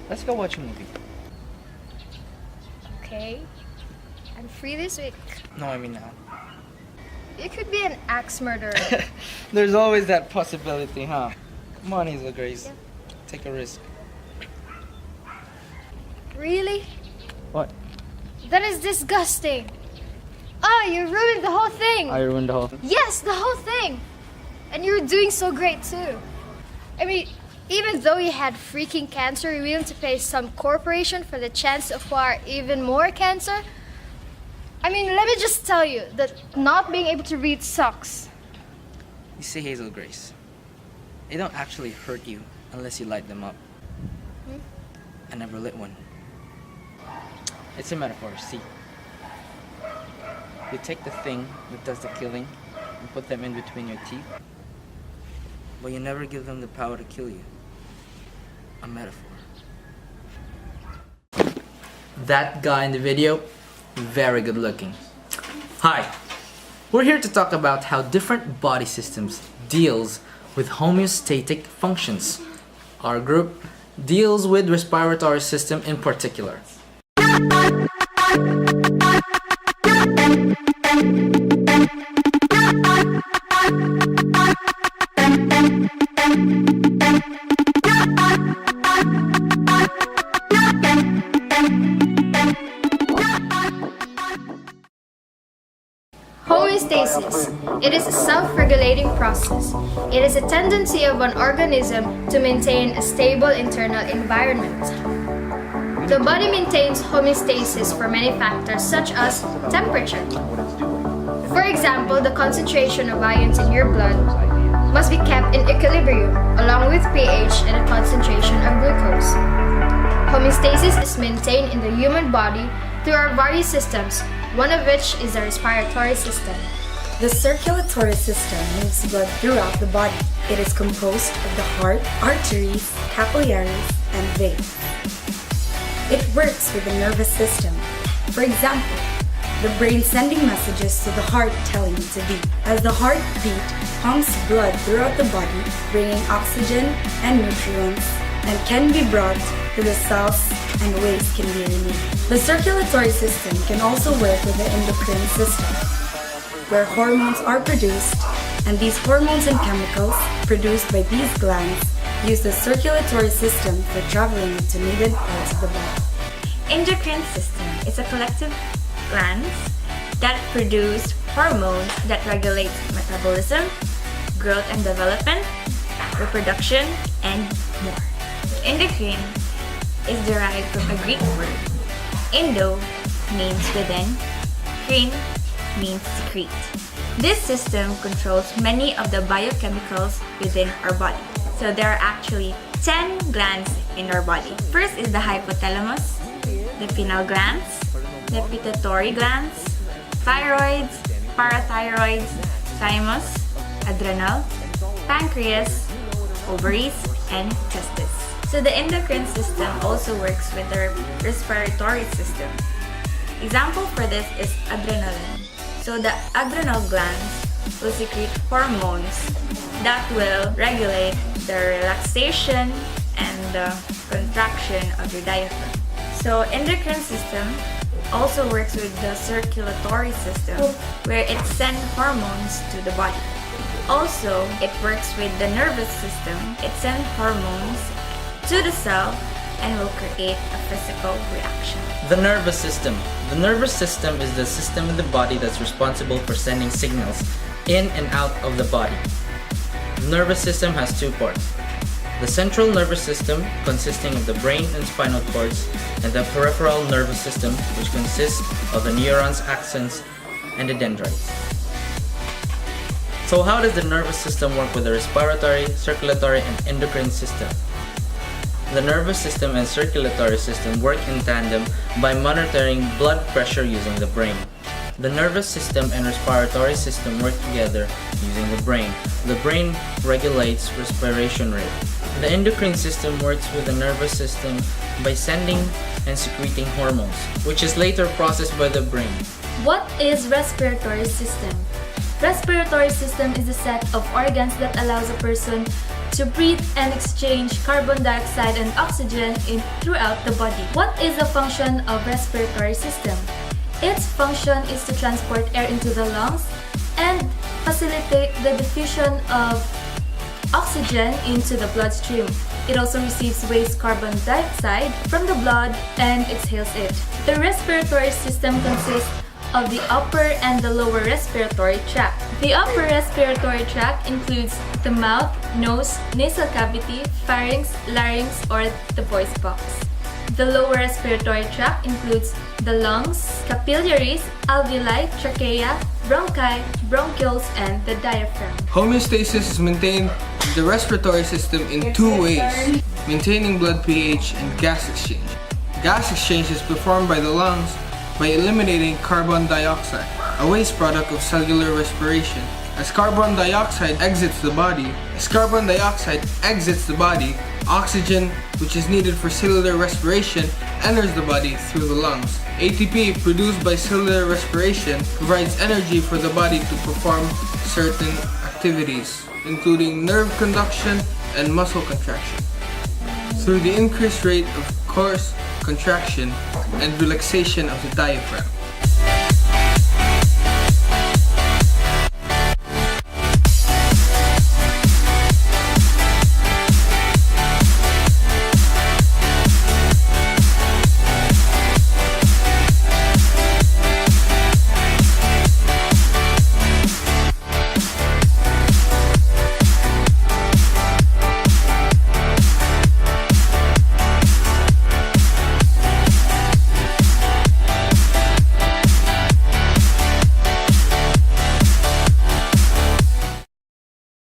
Let's go watch a movie. Okay. I'm free this week. No, I mean now. You could be an axe murderer. There's always that possibility, huh? Come on, Hazel Grace. Yeah. Take a risk. Really? What? That is disgusting. Oh, you ruined the whole thing. I ruined the whole thing. Yes, the whole thing. And you were doing so great too. I mean, even though you had freaking cancer, you're willing to pay some corporation for the chance to acquire even more cancer? I mean, let me just tell you that not being able to read sucks. You see, Hazel Grace, they don't actually hurt you unless you light them up. I never lit one. It's a metaphor, see? You take the thing that does the killing and put them in between your teeth, but you never give them the power to kill you. A metaphor. That guy in the video, very good looking. Hi, we're here to talk about how different body systems deals with homeostatic functions. Our group deals with respiratory system in particular. Homeostasis. It is a self-regulating process. It is a tendency of an organism to maintain a stable internal environment. The body maintains homeostasis for many factors such as temperature. For example, the concentration of ions in your blood must be kept in equilibrium along with pH and the concentration of glucose. Homeostasis is maintained in the human body through our various systems, one of which is the respiratory system. The circulatory system moves blood throughout the body. It is composed of the heart, arteries, capillaries, and veins. It works with the nervous system. For example, the brain sending messages to the heart telling it to beat. As the heartbeat pumps blood throughout the body, bringing oxygen and nutrients, and can be brought to the cells and waste can be removed. The circulatory system can also work with the endocrine system, where hormones are produced, and these hormones and chemicals produced by these glands use the circulatory system for traveling to needed parts of the body. Endocrine system is a collective glands that produce hormones that regulate metabolism, growth and development, reproduction, and more. Endocrine is derived from a Greek word. Endo means within, crine means secrete. This system controls many of the biochemicals within our body. So there are actually 10 glands in our body. First is the hypothalamus, the pineal glands, the pituitary glands, thyroids, parathyroids, thymus, adrenal, pancreas, ovaries, and testes. So the endocrine system also works with the respiratory system. Example for this is adrenaline. So the adrenal glands will secrete hormones that will regulate the relaxation and the contraction of your diaphragm. So endocrine system also works with the circulatory system, where it sends hormones to the body. Also, it works with the nervous system. It sends hormones to the cell and will create a physical reaction. The nervous system. The nervous system is the system in the body that's responsible for sending signals in and out of the body. The nervous system has two parts. The central nervous system, consisting of the brain and spinal cords, and the peripheral nervous system, which consists of the neurons, axons, and the dendrites. So how does the nervous system work with the respiratory, circulatory, and endocrine system? The nervous system and circulatory system work in tandem by monitoring blood pressure using the brain. The nervous system and respiratory system work together using the brain. The brain regulates respiration rate. The endocrine system works with the nervous system by sending and secreting hormones, which is later processed by the brain. What is respiratory system? Respiratory system is a set of organs that allows a person to breathe and exchange carbon dioxide and oxygen throughout the body. What is the function of respiratory system? Its function is to transport air into the lungs and facilitate the diffusion of oxygen into the bloodstream. It also receives waste carbon dioxide from the blood and exhales it. The respiratory system consists of the upper and the lower respiratory tract. The upper respiratory tract includes the mouth, nose, nasal cavity, pharynx, larynx, or the voice box. The lower respiratory tract includes the lungs, capillaries, alveoli, trachea, bronchi, bronchioles, and the diaphragm. Homeostasis is maintained in the respiratory system in two ways: maintaining blood pH and gas exchange. Gas exchange is performed by the lungs by eliminating carbon dioxide, a waste product of cellular respiration. As carbon dioxide exits the body, oxygen, which is needed for cellular respiration, enters the body through the lungs. ATP produced by cellular respiration provides energy for the body to perform certain activities, including nerve conduction and muscle contraction, through the increased rate of coarse contraction and relaxation of the diaphragm.